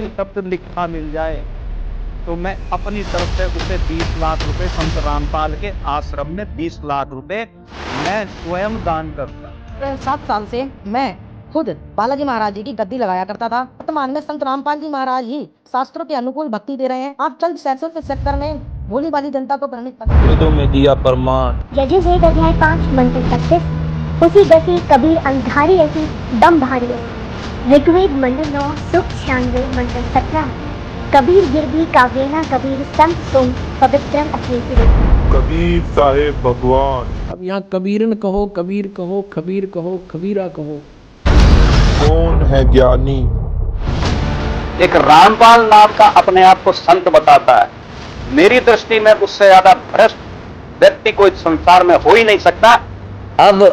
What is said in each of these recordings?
ज्ञानी शब्द लिखा मिल जाए तो मैं अपनी तरफ से उसे 20 लाख रुपए संत रामपाल के आश्रम में 20 लाख रुपए मैं स्वयं दान करता। 7 साल से मैं खुद बालाजी महाराज जी की गद्दी लगाया करता था। वर्तमान में संत रामपाल जी महाराज ही शास्त्रों के अनुकूल भक्ति दे रहे हैं। आप चंद सेक्टर में भोली भाली जनता को प्रेरित वेदों में दिया प्रमाण। यजुर्वेद अध्याय 5 मंत्र 26 उसी गति कबीर अंधारी ऐसी दम भारी ऐसी। ऋग्वेद मंडल 9 सुख 96 मंत्र 17 कबीर गिरदी काव्येना कबीर संत सुन पवित्रम अखेति। कबीर साहेब भगवान। अब यहाँ कबीरन कहो, कबीर कहो, खबीर कहो, खबीरा कहो। कौन है ज्ञानी? एक रामपाल नाम का अपने आप को संत बताता है। मेरी दृष्टि में उससे ज्यादा भ्रष्ट व्यक्ति कोई संसार में हो ही नहीं सकता। अब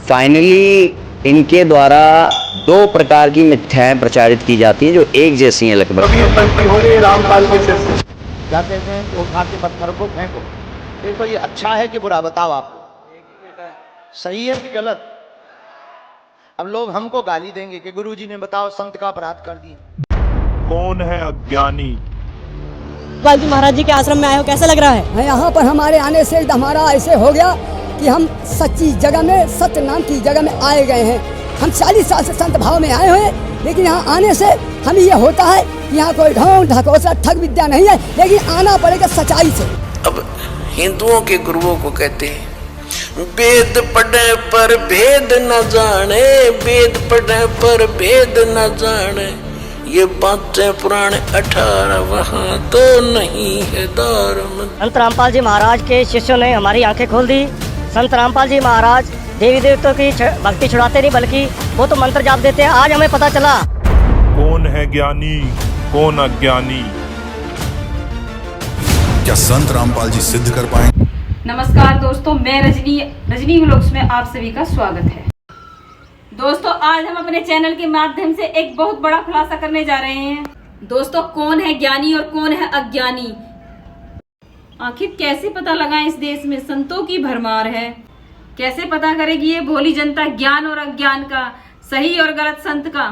फाइनली इनके द्वारा 2 प्रकार की मिथ्याएं प्रचारित की जाती हैं जो एक जैसी हैं लगभग। कबीर संत हो रहे रामपाल के शिष्य। जाते हैं वो उठा के पत्थर को फेंको। देखो ये अच्छा है कि बुरा, बताओ आपको सही है कि गलत। अब लोग हमको गाली देंगे कि गुरुजी ने बताओ संत का अपराध कर दिया। कौन है अज्ञानी? बालाजी महाराज जी के आश्रम में आए हो, कैसा लग रहा है? यहाँ पर हमारे आने से हमारा ऐसे हो गया कि हम सच्ची जगह में, सत्य नाम की जगह में आए गए हैं। हम 40 साल से संत भाव में आए हुए हैं, लेकिन यहाँ आने से हमें ये होता है कि यहाँ कोई ढोंग ढकोसला ठग विद्या नहीं है, लेकिन आना पड़ेगा सच्चाई से। अब हिंदुओं के गुरुओं को कहते हैं वेद पढ़े पर भेद न जाने, वेद पढ़े पर भेद न जाने, ये बातें पुराने 18 वहाँ तो नहीं है धर्म। संत रामपाल जी महाराज के शिष्यों ने हमारी आंखें खोल दी। संत रामपाल जी महाराज देवी देवताओं की भक्ति छुड़ाते नहीं, बल्कि वो तो मंत्र जाप देते हैं। आज हमें पता चला कौन है ज्ञानी, कौन अज्ञानी। क्या संत रामपाल जी सिद्ध कर पाएंगे? नमस्कार दोस्तों, मैं रजनी व्लॉग्स में आप सभी का स्वागत है। दोस्तों आज हम अपने चैनल के माध्यम से एक बहुत बड़ा खुलासा करने जा रहे हैं। दोस्तों कौन है ज्ञानी और कौन है अज्ञानी, आखिर कैसे पता लगाएं? इस देश में संतों की भरमार है, कैसे पता करेगी ये भोली जनता ज्ञान और अज्ञान का, सही और गलत संत का?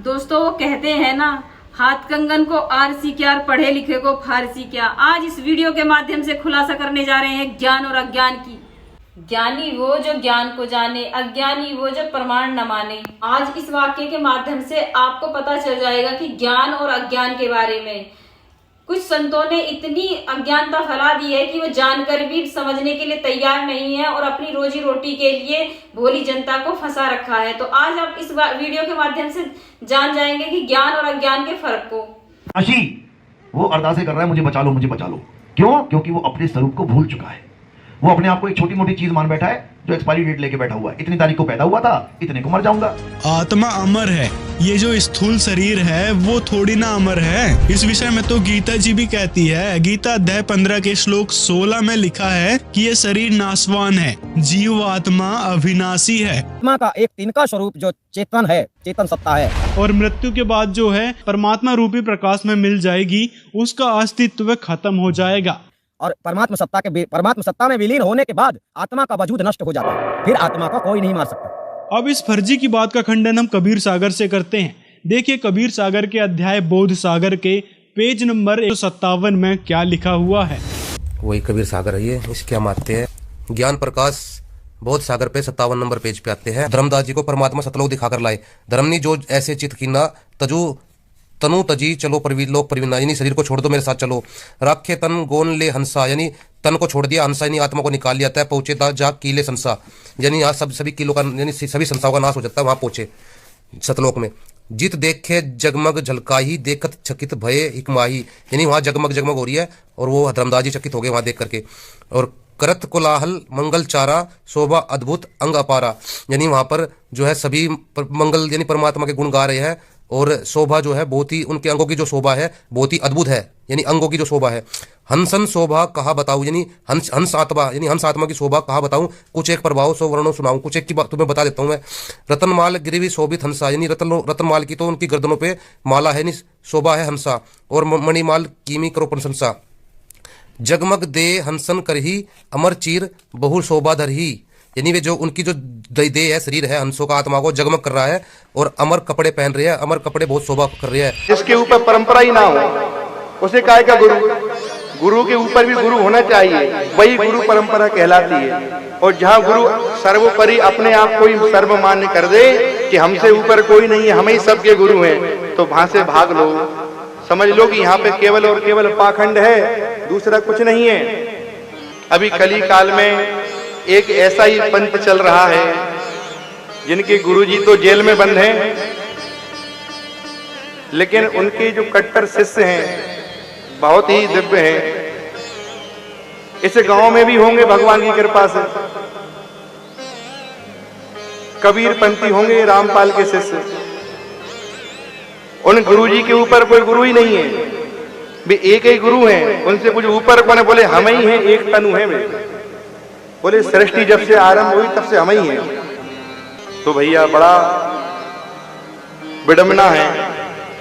दोस्तों वो कहते हैं ना, हाथ कंगन को आरसी क्या, पढ़े लिखे को फारसी क्या। आज इस वीडियो के माध्यम से खुलासा करने जा रहे हैं ज्ञान और अज्ञान की। ज्ञानी वो जो ज्ञान को जाने, अज्ञानी वो जो प्रमाण न माने। आज इस वाक्य के माध्यम से आपको पता चल जाएगा कि ज्ञान और अज्ञान के बारे में कुछ संतों ने इतनी अज्ञानता फैला दी है कि वो जानकर भी समझने के लिए तैयार नहीं है और अपनी रोजी रोटी के लिए भोली जनता को फंसा रखा है। तो आज आप इस वीडियो के माध्यम से जान जाएंगे कि ज्ञान और अज्ञान के फर्क को। वो अरदासें कर रहा है, मुझे बचा लो, मुझे बचा लो। क्यों? क्योंकि वो अपने स्वरूप को भूल चुका है। वो अपने आप को एक छोटी मोटी चीज मान बैठा है जो एक्सपायरी डेट लेके बैठा हुआ है। इतनी तारीख को पैदा हुआ था, इतने को मर जाऊंगा। आत्मा अमर है, ये जो स्थूल शरीर है वो थोड़ी ना अमर है। इस विषय में तो गीता जी भी कहती है। गीता अध्याय 15 के श्लोक 16 में लिखा है कि ये शरीर नाशवान है, जीव आत्मा अविनाशी है। आत्मा का एक तिनका स्वरूप जो चेतन है, चेतन सत्ता है, और मृत्यु के बाद जो है परमात्मा रूपी प्रकाश में मिल जाएगी, उसका अस्तित्व खत्म हो जाएगा। और परमात्मा सत्ता में विलीन होने के बाद आत्मा का वजूद नष्ट हो जाता है, फिर आत्मा को कोई नहीं मार सकता। अब इस फर्जी की बात का खंडन हम कबीर सागर से करते हैं। देखिए कबीर सागर के अध्याय बोध सागर के पेज नंबर 157 में क्या लिखा हुआ है। वही कबीर सागर है ये, इसके हम आते हैं ज्ञान प्रकाश बोध सागर पे 57 नंबर पेज पे आते हैं। धर्मदास जी को परमात्मा सतलोक दिखाकर लाए। धर्मनी जो ऐसे चित कीना तजु तनु तजी चलो लोक प्रवीणा, यानी शरीर को छोड़ दो मेरे साथ चलो। राखे तन गोन ले हंसा, यानी तन को छोड़ दिया, हंसा यानी आत्मा को निकाल लिया था। पहुंचे जा कीले संसा, यानी यहाँ सभी किलो का यानी सभी संसाओं का नाश हो जाता है, वहां पहुंचे सतलोक में। जित देखे जगमग झलकाही, देखत चकित भये हिकमाही, यानी वहां जगमग जगमग हो रही है और वो धर्मदास जी चकित हो गए वहां देख करके। और करत कोलाहल मंगल चारा, शोभा अद्भुत अंग अपारा, यानी वहां पर जो है सभी मंगल यानी परमात्मा के गुण गा रहे हैं। और शोभा जो है बहुत ही, उनके अंगों की जो शोभा है बहुत ही अद्भुत है, यानी अंगों की जो शोभा है। हंसन शोभा कहा बताऊं, यानी हंस आत्मा, यानी हंस आत्मा की शोभा कहा बताऊं। कुछ एक प्रभाव सो वर्णों सुनाऊं, कुछ एक की बात तुम्हें बता देता हूं मैं। रतनमाल गिरिवी शोभित हंसा, यानी रतनमाल की तो उनकी गर्दनों पे माला है, शोभा है हंसा। और मणिमाल कीमी करो प्रशंसा। जगमग दे हंसन करही, अमर चीर बहु शोभा धरही, यानी वे जो उनकी जो देह है, शरीर है, हंसों का आत्मा को जगमग कर रहा है और अमर कपड़े पहन रहे हैं। अमर कपड़े बहुत शोभा कर रहे हैं। जिसके ऊपर परंपरा ही ना हो उसे काय का गुरु। गुरु के ऊपर भी गुरु होना चाहिए, वही गुरु परंपरा कहलाती है। और जहाँ गुरु सर्वोपरि अपने आप को ही सर्वमान्य कर दे कि हमसे ऊपर कोई नहीं है, हम ही सबके गुरु हैं, तो वहां से भाग लो। समझ लो कि यहाँ पे केवल और केवल पाखंड है, दूसरा कुछ नहीं है। अभी कली काल में एक ऐसा ही पंथ चल रहा है जिनके गुरुजी तो जेल में बंद हैं, लेकिन उनके जो कट्टर शिष्य हैं बहुत ही दिव्य हैं। इस गांव में भी होंगे भगवान की कृपा से, कबीर पंथी होंगे, रामपाल के शिष्य। उन गुरुजी के ऊपर कोई गुरु ही नहीं है, वे एक ही गुरु हैं। उनसे कुछ ऊपर कौन है? बोले हम ही हैं, एक तनु है वे। बोले सृष्टि जब से आरंभ हुई तब से हम ही हैं। तो भैया बड़ा विडंबना है,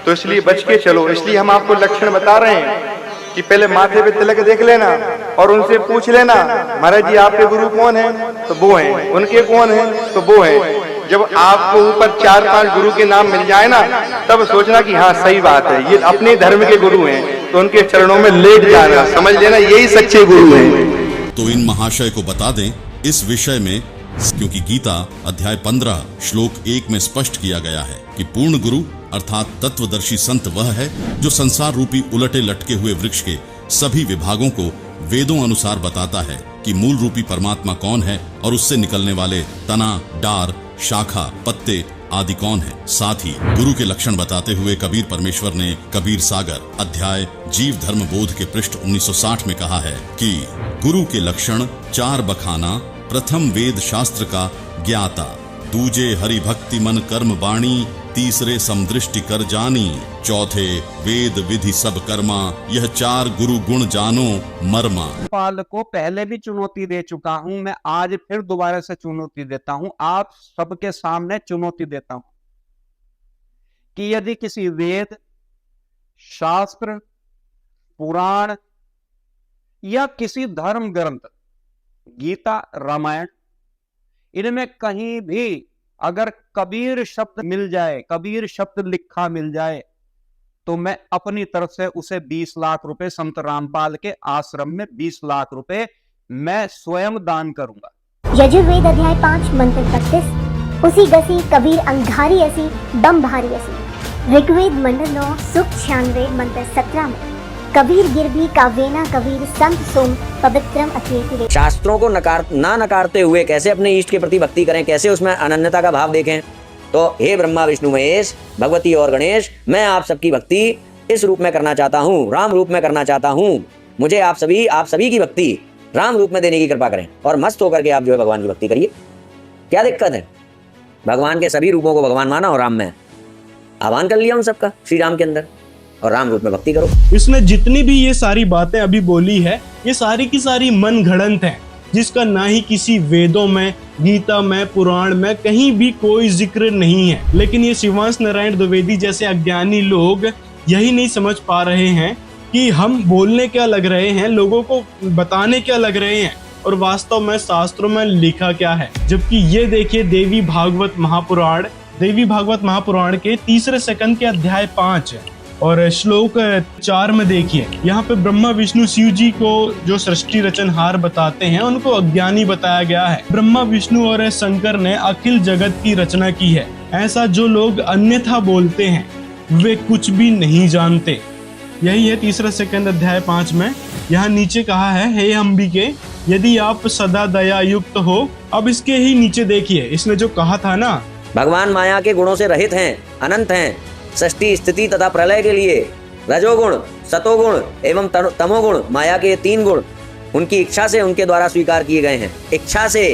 तो इसलिए बच के चलो। इसलिए हम आपको लक्षण बता रहे हैं कि पहले माथे पे तिलक देख लेना और उनसे पूछ लेना, महाराज जी आपके गुरु कौन है? तो वो हैं। उनके कौन है? तो वो हैं। जब आपको ऊपर 4-5 गुरु के नाम मिल जाए ना, तब सोचना कि हाँ सही बात है, ये अपने धर्म के गुरु हैं, तो उनके चरणों में लेट जाना, समझ लेना यही सच्चे गुरु हैं। तो इन महाशय को बता दें इस विषय में, क्योंकि गीता अध्याय 15 श्लोक 1 में स्पष्ट किया गया है कि पूर्ण गुरु अर्थात तत्वदर्शी संत वह है जो संसार रूपी उलटे लटके हुए वृक्ष के सभी विभागों को वेदों अनुसार बताता है कि मूल रूपी परमात्मा कौन है और उससे निकलने वाले तना, डार, शाखा, पत्ते आदि कौन है। साथ ही गुरु के लक्षण बताते हुए कबीर परमेश्वर ने कबीर सागर अध्याय जीव धर्म बोध के पृष्ठ 1960 में कहा है कि गुरु के लक्षण 4 बखाना। प्रथम वेद शास्त्र का ज्ञाता, दूजे हरि भक्ति मन कर्म वाणी, तीसरे समदृष्टि कर जानी, चौथे वेद विधि सब कर्मा, यह 4 गुरु गुण जानो मर्मा। पाल को पहले भी चुनौती दे चुका हूं, मैं आज फिर दोबारा से चुनौती देता हूं, आप सबके सामने चुनौती देता हूं कि यदि किसी वेद, शास्त्र, पुराण या किसी धर्म ग्रंथ, गीता, रामायण, इनमें कहीं भी अगर कबीर शब्द मिल जाए, कबीर शब्द लिखा मिल जाए, तो मैं अपनी तरफ से उसे 20 लाख रुपए, संत रामपाल के आश्रम में 20 लाख रुपए मैं स्वयं दान करूंगा। यजुर्वेद अध्याय 5 मंत्र 36, उसी गसी कबीर अंधारी ऐसी दम भारी ऐसी। ऋग्वेद मंडल 9 सुक्त 96 मंत्र 17 में कबीर गिरभी काव्येना कबीर संत सोम पवित्रम अत्येति। शास्त्रों को ना नकारते हुए कैसे अपने इष्ट के प्रति भक्ति करें, कैसे उसमें अनन्यता का भाव देखें। तो हे ब्रह्मा विष्णु महेश, भगवती और गणेश, मैं आप सबकी भक्ति इस रूप में करना चाहता हूँ, राम रूप में करना चाहता हूँ। मुझे आप सभी की भक्ति राम रूप में देने की कृपा करें और मस्त होकर के आप जो है भगवान की भक्ति करिए। क्या दिक्कत है? भगवान के सभी रूपों को भगवान माना और राम में आह्वान कर लिया उन सबका श्री राम के अंदर, और राम रूप में भक्ति करो। इसने जितनी भी ये सारी बातें अभी बोली है, ये सारी की सारी मन घड़ंत है, जिसका ना ही किसी वेदों में, गीता में, पुराण में कहीं भी कोई जिक्र नहीं है। लेकिन ये शिवांश नारायण द्विवेदी जैसे अज्ञानी लोग यही नहीं समझ पा रहे हैं कि हम बोलने क्या लग रहे हैं, लोगों को बताने क्या लग रहे हैं और वास्तव में शास्त्रों में लिखा क्या है। जबकि ये देखिए देवी भागवत महापुराण के 3 स्कंद के अध्याय 5 और श्लोक 4 में देखिए, यहाँ पे ब्रह्मा विष्णु शिव जी को जो सृष्टि रचनहार बताते हैं उनको अज्ञानी बताया गया है। ब्रह्मा विष्णु और शंकर ने अखिल जगत की रचना की है। ऐसा जो लोग अन्यथा बोलते हैं वे कुछ भी नहीं जानते। यही है 3 स्कंद अध्याय 5 में। यहाँ नीचे कहा है, हे अंबिके यदि आप सदा दया युक्त हो। अब इसके ही नीचे देखिए, इसने जो कहा था ना, भगवान माया के गुणों से रहित हैं, अनंत हैं, सृष्टि स्थिति तथा प्रलय के लिए रजोगुण, सतोगुण एवं तमोगुण, माया के 3 गुण उनकी इच्छा से उनके द्वारा स्वीकार किए गए हैं, इच्छा से।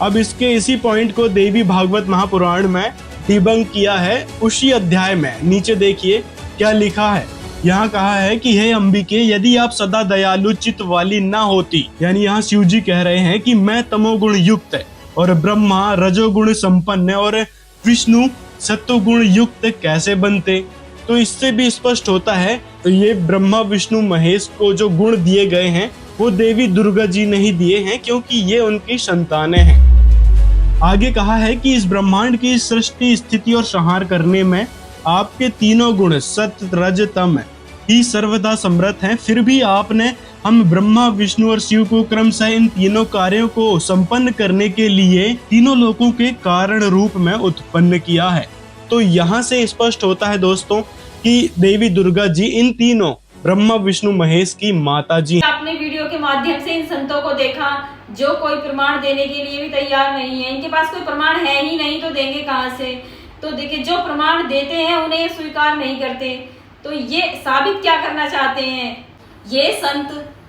अब इसके इसी पॉइंट को देवी भागवत महापुराण में डिबंक किया है उसी अध्याय में। नीचे देखिए क्या लिखा है। यहाँ कहा है कि हे अंबिके यदि आप सदा दयालु चित्त वाली ना होती, यानी यहाँ शिव जी कह रहे हैं कि मैं तमोगुण युक्त है और ब्रह्मा रजोगुण संपन्न है और विष्णु सत्वगुण युक्त कैसे बनते। तो इससे भी स्पष्ट होता है तो ये ब्रह्मा विष्णु महेश को जो गुण दिए गए हैं वो देवी दुर्गा जी नहीं दिए हैं, क्योंकि ये उनकी संतानें हैं। आगे कहा है कि इस ब्रह्मांड की सृष्टि, स्थिति और संहार करने में आपके तीनों गुण सत्य, रज, तम ही सर्वदा समर्थ हैं। फिर भी आपने हम ब्रह्मा, विष्णु और शिव को क्रमशः इन तीनों कार्यों को संपन्न करने के लिए तीनों लोकों के कारण रूप में उत्पन्न किया है। तो यहाँ से स्पष्ट होता है दोस्तों कि देवी दुर्गा जी इन तीनों ब्रह्मा, विष्णु, महेश की माता जी। आपने वीडियो के माध्यम से इन संतों को देखा जो कोई प्रमाण देने के लिए भी तैयार नहीं है। इनके पास कोई प्रमाण है ही नहीं तो देंगे कहाँ से। तो देखिए, जो प्रमाण देते हैं उन्हें स्वीकार नहीं करते। तो ये साबित क्या करना चाहते हैं? ये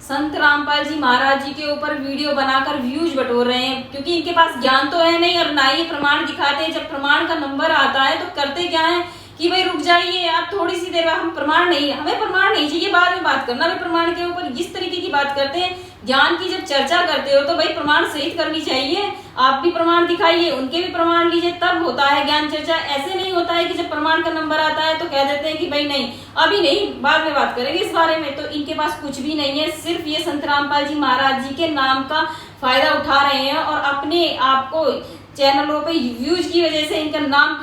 संत रामपाल जी महाराज जी के ऊपर वीडियो बनाकर व्यूज बटोर रहे हैं, क्योंकि इनके पास ज्ञान तो है नहीं और ना ही प्रमाण दिखाते हैं। जब प्रमाण का नंबर आता है तो करते क्या है कि भाई रुक जाइए आप थोड़ी सी देर, हम प्रमाण नहीं, हमें प्रमाण नहीं चाहिए, बाद में बात करना। वे प्रमाण के ऊपर इस तरीके की बात करते हैं। ज्ञान की जब चर्चा करते हो तो भाई प्रमाण सहित करनी चाहिए। आप भी प्रमाण दिखाइए, उनके भी प्रमाण लीजिए, तब होता है ज्ञान चर्चा। ऐसे नहीं होता है कि जब प्रमाण का नंबर आता है तो कह देते हैं कि भाई नहीं, अभी नहीं, बाद में बात करेंगे इस बारे में। तो इनके पास कुछ भी नहीं है, सिर्फ ये संत रामपाल जी महाराज जी के नाम का फायदा उठा रहे हैं और अपने आप को चैनलों पे व्यूज की वजह से इनका नाम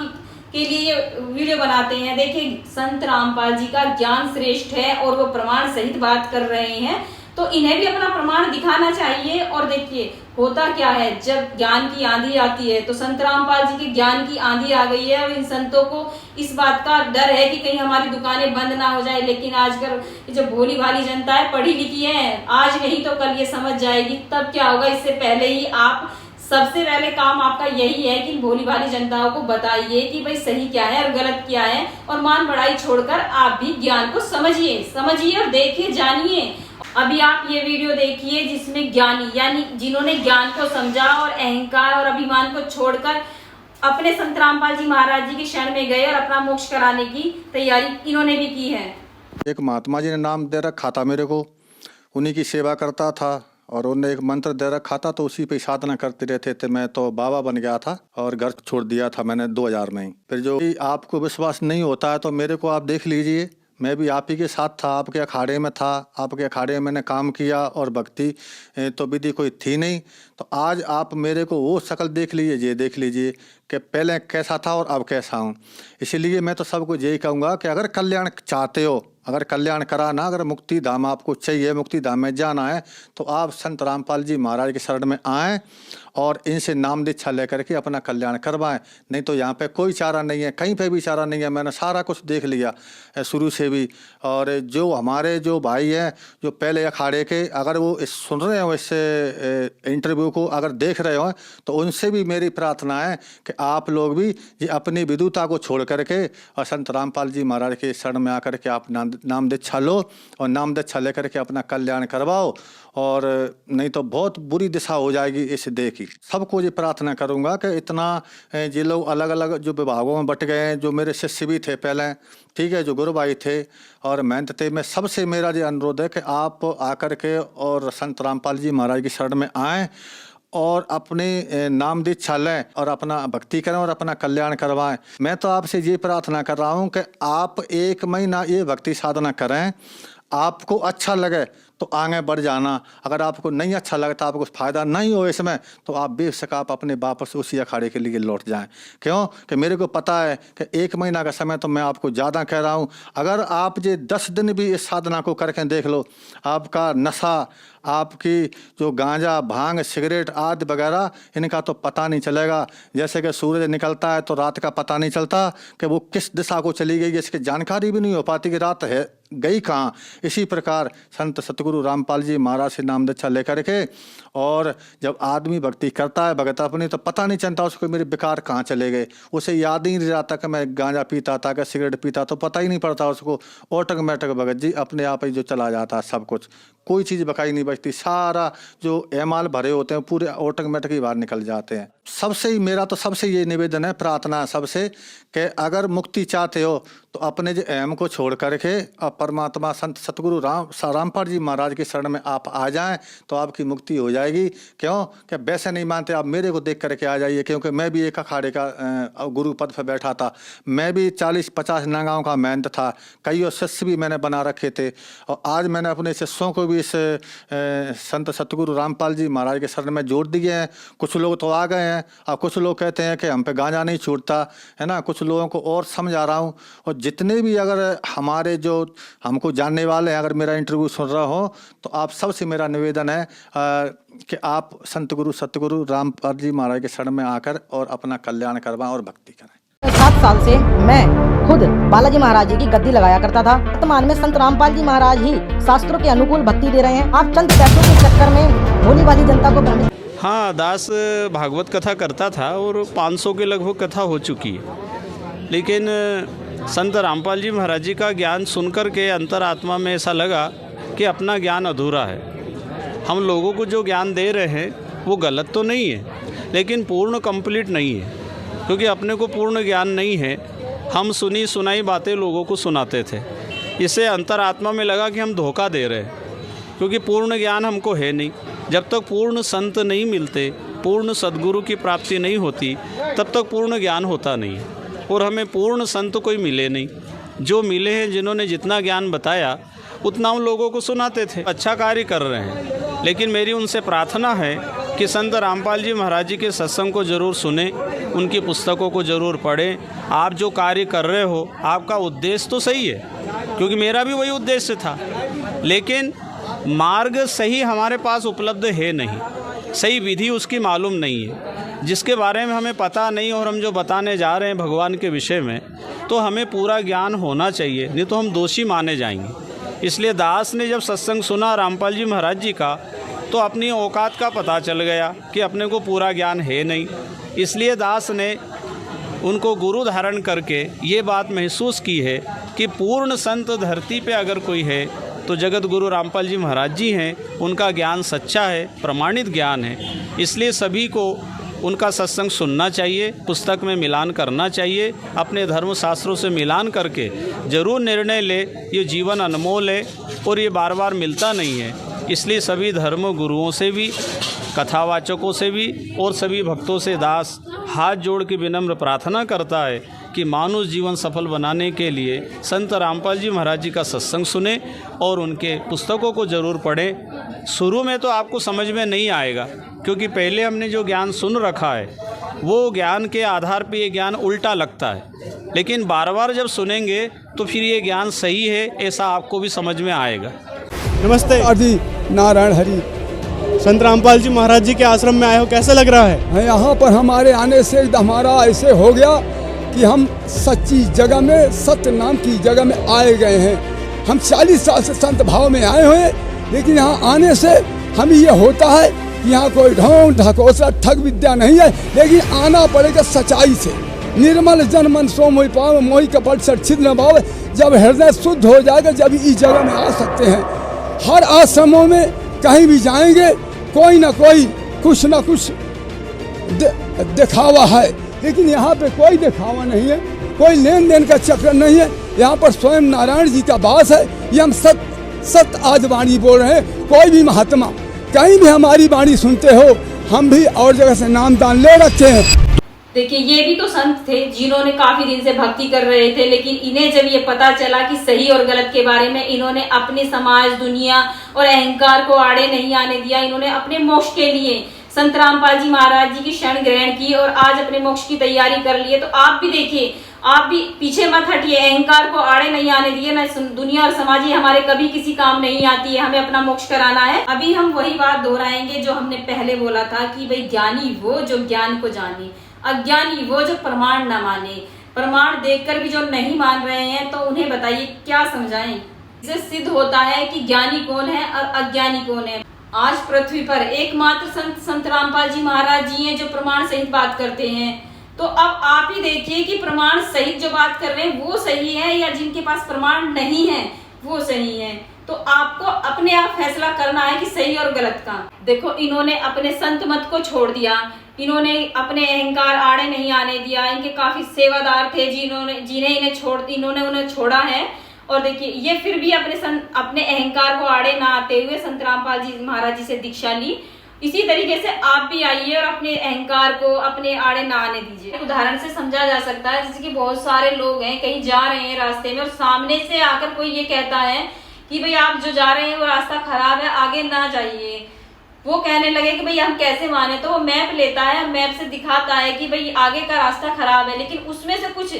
के लिए ये वीडियो बनाते हैं। देखिए, संत रामपाल जी का ज्ञान श्रेष्ठ है और वो प्रमाण सहित बात कर रहे हैं, तो इन्हें भी अपना प्रमाण दिखाना चाहिए। और देखिए होता क्या है, जब ज्ञान की आंधी आती है तो संत रामपाल जी के ज्ञान की आंधी आ गई है और इन संतों को इस बात का डर है कि कहीं हमारी दुकानें बंद ना हो जाए। लेकिन आजकल जो भोली भाली जनता है, पढ़ी लिखी है, आज नहीं तो कल ये समझ जाएगी। तब क्या होगा, इससे पहले ही आप सबसे पहले काम आपका यही है कि भोली भाली जनताओं को बताइए कि भाई सही क्या है और गलत क्या है, और मान बढ़ाई छोड़कर आप भी ज्ञान को समझिए और देखिए, जानिए। अभी आप ये वीडियो देखिए जिसमें ज्ञानी यानी जिन्होंने ज्ञान को समझा और अहंकार और अभिमान को छोड़कर अपने संत रामपाल जी महाराज जी की शरण में गए और अपना मोक्ष कराने की तैयारी इन्होंने भी की है। एक महात्मा जी ने नाम दे रखा था मेरे को, उन्हीं की सेवा करता था और उन्होंने एक मंत्र दे रखा था, तो उसी पे साधना करते रहते थे। मैं तो बाबा बन गया था और घर छोड़ दिया था मैंने 2000 में ही। फिर जो आपको विश्वास नहीं होता है तो मेरे को आप देख लीजिए, मैं भी आप ही के साथ था, आपके अखाड़े में था, आपके अखाड़े में मैंने काम किया और भक्ति तो विधि कोई थी नहीं। तो आज आप मेरे को वो शक्ल देख लीजिए, ये देख लीजिए कि पहले कैसा था और अब कैसा हूँ। इसीलिए मैं तो सबको यही कहूँगा कि अगर कल्याण चाहते हो, अगर कल्याण कराना, अगर मुक्ति धाम आपको चाहिए, मुक्ति धाम में जाना है, तो आप संत रामपाल जी महाराज के शरण में आएँ और इनसे नाम दीक्षा लेकर के अपना कल्याण करवाएं। नहीं तो यहाँ पे कोई चारा नहीं है, कहीं पे भी चारा नहीं है। मैंने सारा कुछ देख लिया शुरू से भी। और जो हमारे जो भाई हैं जो पहले अखाड़े के, अगर वो सुन रहे हो इस इंटरव्यू को, अगर देख रहे हो, तो उनसे भी मेरी प्रार्थना है कि आप लोग भी ये अपनी विदुता को छोड़ करके और संत रामपाल जी महाराज के शरण में आकर के आप नाम दीक्षा लो और नाम दीक्षा लेकर के अपना कल्याण करवाओ, और नहीं तो बहुत बुरी दिशा हो जाएगी इस देह की। सबको ये प्रार्थना करूंगा कि इतना ये लोग अलग अलग जो विभागों में बट गए हैं, जो मेरे शिष्य भी थे पहले, ठीक है, जो गुरु भाई थे और महंत थे, मैं सबसे मेरा ये अनुरोध है कि आप आकर के और संत रामपाल जी महाराज की शरण में आएँ और अपने नाम दीक्षा लें और अपना भक्ति करें और अपना कल्याण करवाएं। मैं तो आपसे ये प्रार्थना कर रहा हूं कि आप 1 महीना ये भक्ति साधना करें, आपको अच्छा लगे तो आगे बढ़ जाना। अगर आपको नहीं अच्छा लगता, आपको फ़ायदा नहीं हो इसमें, तो आप बेशक आप अपने वापस उसी अखाड़े के लिए लौट जाएं। क्यों कि मेरे को पता है कि 1 महीना का समय तो मैं आपको ज़्यादा कह रहा हूं। अगर आप ये 10 दिन भी इस साधना को करके देख लो, आपका नशा, आपकी जो गांजा, भांग, सिगरेट आदि वगैरह, इनका तो पता नहीं चलेगा। जैसे कि सूरज निकलता है तो रात का पता नहीं चलता कि वो किस दिशा को चली गई, इसकी जानकारी भी नहीं हो पाती कि रात है गई कहाँ। इसी प्रकार संत सतगुरु रामपाल जी महाराज से नाम दीक्षा लेकर के, और जब आदमी भक्ति करता है भगत अपनी, तो पता नहीं चलता उसको मेरे विकार कहाँ चले गए। उसे याद ही नहीं रहता कि मैं गांजा पीता था, कि सिगरेट पीता, तो पता ही नहीं पड़ता उसको। ऑटोमेटिक भगत जी अपने आप ही जो चला जाता है सब कुछ, कोई चीज़ बकाई नहीं बचती। सारा जो एमाल भरे होते हैं पूरे ऑटोमेटिक ही बाहर निकल जाते हैं। सबसे ही मेरा तो सबसे ये निवेदन है, प्रार्थना है सबसे, कि अगर मुक्ति चाहते हो तो अपने जो अहम को छोड़ करके और परमात्मा संत सतगुरु रामपाल जी महाराज के शरण में आप आ जाएं तो आपकी मुक्ति हो जाएगी। क्यों कि वैसे नहीं मानते आप मेरे को देख करके आ जाइए, क्योंकि मैं भी एक अखाड़े का गुरु पद पर बैठा था। मैं भी 40-50 नगाओं का महंत था, कई शिष्य भी मैंने बना रखे थे, और आज मैंने अपने शिष्यों को भी इस संत सतगुरु रामपाल जी महाराज के शरण में जोड़ दिए हैं। कुछ लोग तो आ गए हैं, और कुछ लोग कहते हैं कि हम पे गांजा नहीं छूटता है ना। कुछ लोगों को और समझा रहा हूँ, और जितने भी अगर हमारे जो हमको जानने वाले हैं, अगर मेरा इंटरव्यू सुन रहा हो, तो आप सबसे मेरा निवेदन है कि आप संत गुरु सतगुरु रामपाल जी महाराज के शरण में आकर और अपना कल्याण करवाएं और भक्ति करें। 7 साल से मैं खुद बालाजी महाराज जी की गद्दी लगाया करता था। वर्तमान में संत रामपाल जी महाराज ही शास्त्रों के अनुकूल भक्ति दे रहे हैं। आप चंद पैसों के चक्कर में भोली भाली जनता को भ्रमित। हाँ, दास भागवत कथा करता था और 500 के लगभग कथा हो चुकी है, लेकिन संत रामपाल जी महाराज जी का ज्ञान सुनकर के अंतरात्मा में ऐसा लगा कि अपना ज्ञान अधूरा है। हम लोगों को जो ज्ञान दे रहे हैं वो गलत तो नहीं है, लेकिन पूर्ण कंप्लीट नहीं है, क्योंकि अपने को पूर्ण ज्ञान नहीं है। हम सुनी सुनाई बातें लोगों को सुनाते थे। इससे अंतरात्मा में लगा कि हम धोखा दे रहे हैं, क्योंकि पूर्ण ज्ञान हमको है नहीं। जब तक पूर्ण संत नहीं मिलते, पूर्ण सद्गुरु की प्राप्ति नहीं होती, तब तक पूर्ण ज्ञान होता नहीं है। और हमें पूर्ण संत कोई मिले नहीं। जो मिले हैं, जिन्होंने जितना ज्ञान बताया उतना हम लोगों को सुनाते थे। अच्छा कार्य कर रहे हैं, लेकिन मेरी उनसे प्रार्थना है कि संत रामपाल जी महाराज जी के सत्संग को ज़रूर सुने, उनकी पुस्तकों को ज़रूर पढ़ें। आप जो कार्य कर रहे हो, आपका उद्देश्य तो सही है, क्योंकि मेरा भी वही उद्देश्य था, लेकिन मार्ग सही हमारे पास उपलब्ध है नहीं, सही विधि उसकी मालूम नहीं है, जिसके बारे में हमें पता नहीं। और हम जो बताने जा रहे हैं भगवान के विषय में, तो हमें पूरा ज्ञान होना चाहिए, नहीं तो हम दोषी माने जाएंगे। इसलिए दास ने जब सत्संग सुना रामपाल जी महाराज जी का, तो अपनी औकात का पता चल गया कि अपने को पूरा ज्ञान है नहीं। इसलिए दास ने उनको गुरु धारण करके ये बात महसूस की है कि पूर्ण संत धरती पे अगर कोई है तो जगत गुरु रामपाल जी महाराज जी हैं। उनका ज्ञान सच्चा है, प्रमाणित ज्ञान है। इसलिए सभी को उनका सत्संग सुनना चाहिए, पुस्तक में मिलान करना चाहिए, अपने धर्म शास्त्रों से मिलान करके ज़रूर निर्णय ले। ये जीवन अनमोल है और ये बार बार मिलता नहीं है। इसलिए सभी धर्म गुरुओं से भी, कथावाचकों से भी और सभी भक्तों से दास हाथ जोड़ के विनम्र प्रार्थना करता है कि मानुष जीवन सफल बनाने के लिए संत रामपाल जी महाराज जी का सत्संग सुने और उनके पुस्तकों को ज़रूर पढ़ें। शुरू में तो आपको समझ में नहीं आएगा, क्योंकि पहले हमने जो ज्ञान सुन रखा है वो ज्ञान के आधार पर ये ज्ञान उल्टा लगता है, लेकिन बार बार जब सुनेंगे तो फिर ये ज्ञान सही है ऐसा आपको भी समझ में आएगा। नमस्ते जी, नारायण हरि। संत रामपाल जी महाराज जी के आश्रम में आए हो, कैसा लग रहा है? यहाँ पर हमारे आने से हमारा ऐसे हो गया कि हम सच्ची जगह में, सत्य नाम की जगह में आए गए हैं। हम 40 साल से संत भाव में आए हुए हैं, लेकिन यहाँ आने से हमें ये होता है कि यहाँ कोई ढोंग ढकोसला ठग विद्या नहीं है, लेकिन आना पड़ेगा सच्चाई से। निर्मल जन मन सो मोहि पाव, मोहि कपट सर छिद्र न भाव। जब हृदय शुद्ध हो जाएगा, जब इस जगह में आ सकते हैं। हर आश्रमों में कहीं भी जाएंगे, कोई ना कोई कुछ ना कुछ दिखावा है, लेकिन यहाँ पे कोई दिखावा नहीं है, कोई लेन देन का चक्कर नहीं है। यहाँ पर स्वयं नारायण जी का वास है। ये हम सत आज वाणी बोल रहे हैं। कोई भी महात्मा कहीं भी हमारी वाणी सुनते हो, हम भी और जगह से नामदान ले रखे हैं। देखिए, ये भी तो संत थे जिन्होंने काफी दिन से भक्ति कर रहे थे, लेकिन इन्हें जब ये पता चला कि सही और गलत के बारे में, इन्होंने अपने समाज, दुनिया और अहंकार को आड़े नहीं आने दिया। इन्होंने अपने मोक्ष के लिए संत रामपाल जी महाराज जी की शरण ग्रहण की और आज अपने मोक्ष की तैयारी कर ली है। तो आप भी देखिए, आप भी पीछे मत हटिए, अहंकार को आड़े नहीं आने दिए। ना दुनिया और समाज ही हमारे कभी किसी काम नहीं आती है, हमें अपना मोक्ष कराना है। अभी हम वही बात दोहराएंगे जो हमने पहले बोला था कि भाई ज्ञानी वो जो ज्ञान को जाने, अज्ञानी वो जो प्रमाण न माने। प्रमाण देखकर भी जो नहीं मान रहे हैं, तो उन्हें बताइए क्या समझाएं। इससे सिद्ध होता है कि ज्ञानी कौन है और अज्ञानी कौन है। आज पृथ्वी पर एकमात्र संत रामपाल जी महाराज जी हैं जो प्रमाण सहित बात करते हैं। तो अब आप ही देखिए कि प्रमाण सहित जो बात कर रहे हैं वो सही है या जिनके पास प्रमाण नहीं है वो सही है। तो आपको अपने आप फैसला करना है कि सही और गलत का। देखो, इन्होंने अपने संत मत को छोड़ दिया, इन्होंने अपने अहंकार आड़े नहीं आने दिया। इनके काफी सेवादार थे जिन्हें इन्होंने उन्हें छोड़ा है। और देखिए, ये फिर भी अपने अहंकार को आड़े ना आते हुए संत रामपाल जी महाराज जी से दीक्षा ली। इसी तरीके से आप भी आइए और अपने अहंकार को अपने आड़े ना आने दीजिए। उदाहरण से समझा जा सकता है, जैसे कि बहुत सारे लोग हैं, कहीं जा रहे हैं रास्ते में और सामने से आकर कोई ये कहता है कि भाई आप जो जा रहे हैं वो रास्ता खराब है, आगे ना जाइए। वो कहने लगे कि भाई हम कैसे माने, तो वो मैप लेता है, मैप से दिखाता है कि भाई आगे का रास्ता खराब है। लेकिन उसमें से कुछ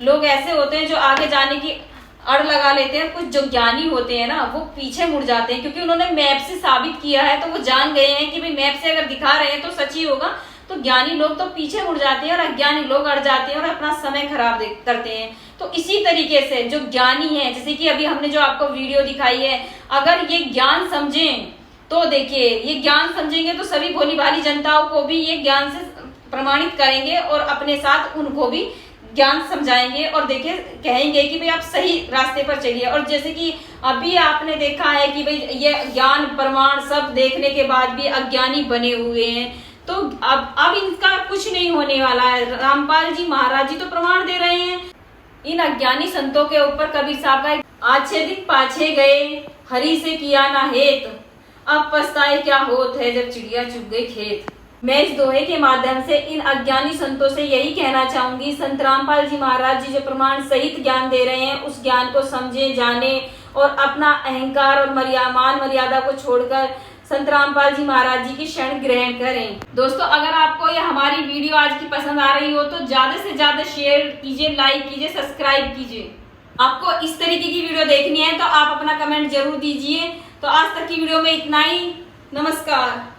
लोग ऐसे होते हैं जो आगे जाने की अड़ लगा लेते हैं। कुछ जो ज्ञानी होते हैं ना, वो पीछे मुड़ जाते हैं, क्योंकि उन्होंने मैप से साबित किया है, तो वो जान गए हैं कि भाई मैप से अगर दिखा रहे हैं तो सच ही होगा। तो ज्ञानी लोग तो पीछे मुड़ जाते हैं और अज्ञानी लोग अड़ जाते हैं और अपना समय खराब करते हैं। तो इसी तरीके से जो ज्ञानी है, जैसे कि अभी हमने जो आपको वीडियो दिखाई है, अगर ये ज्ञान समझें तो देखिए, ये ज्ञान समझेंगे तो सभी भोली भाली जनताओं को भी ये ज्ञान से प्रमाणित करेंगे और अपने साथ उनको भी ज्ञान समझाएंगे और देखिए कहेंगे कि भाई आप सही रास्ते पर चलिए। और जैसे कि अभी आपने देखा है कि भाई ये ज्ञान प्रमाण सब देखने के बाद भी अज्ञानी बने हुए हैं, तो अब इनका कुछ नहीं होने वाला है। रामपाल जी महाराज जी तो प्रमाण दे रहे हैं। इन अज्ञानी संतों के ऊपर कबीर साहब का आछे दिन पाछे गए, हरि से किया ना हेत, अब पछताए क्या होत है जब चिड़िया चुग गई खेत। मैं इस दोहे के माध्यम से इन अज्ञानी संतों से यही कहना चाहूंगी, संत रामपाल जी महाराज जी जो प्रमाण सहित ज्ञान दे रहे हैं, उस ज्ञान को समझे, जाने और अपना अहंकार और मान मर्यादा को छोड़कर संत रामपाल जी महाराज जी की शरण ग्रहण करें। दोस्तों, अगर आपको यह हमारी वीडियो आज की पसंद आ रही हो तो ज्यादा से ज्यादा शेयर कीजिए, लाइक कीजिए, सब्सक्राइब कीजिए। आपको इस तरीके की वीडियो देखनी है तो आप अपना कमेंट जरूर दीजिए। तो आज तक की वीडियो में इतना ही। नमस्कार।